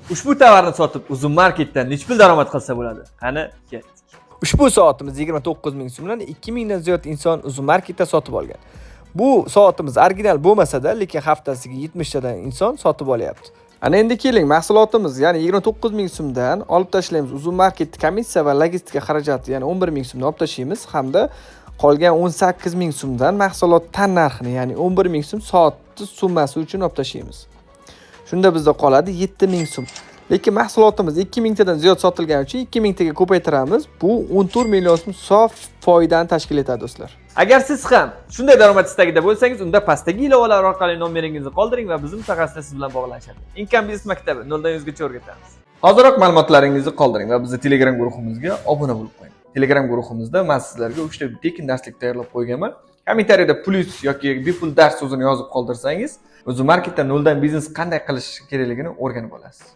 Ushbu tovarni sotib Uzum marketdan nechta pul daromad qilsa bo'ladi? Qani, ketdik. Ushbu soatimiz 29 ming so'mdan 2 mingdan ziyod inson Uzum marketda sotib olgan. Bu soatimiz original bo'lmasa-da, lekin haftasiga 70 tadan inson sotib olyapti. Ana endi keling, mahsulotimiz, ya'ni 29 ming so'mdan olib tashlaymiz. Uzum market komissiya va logistika xarajati, ya'ni 11 ming so'mdan olib tashlaymiz hamda qolgan 18 ming so'mdan mahsulot tan narxini, ya'ni 11 ming so'm soatni summasi uchun olib tashlaymiz. Shunda bizda qoladi 7 ming so'm. Lekin mahsulotimiz 2 mingtadan ziyod sotilgani uchun 2 mingtaga ko'paytiramiz. Bu 14 million so'm sof foydani tashkil etadi do'stlar. Agar siz ham shunday daromad istagida bo'lsangiz, unda pastdagi ilovalar orqali nomeringizni qoldiring va bizim mutaxassis siz bilan bog'lanishadi. Income Business maktabi 0 dan 100 gacha o'rgatamiz. Hoziroq ma'lumotlaringizni qoldiring va bizning Telegram guruhimizga obuna bo'lib qo'ying. Telegram guruhimizda men sizlarga 3 ta tekin darslik tayyorlab qo'yganman. Kommentariyada plus yoki bepul dars so'zini yozib qoldirsangiz, Uzum marketda 0 dan biznes qanday qilish kerakligini o'rganib olasiz.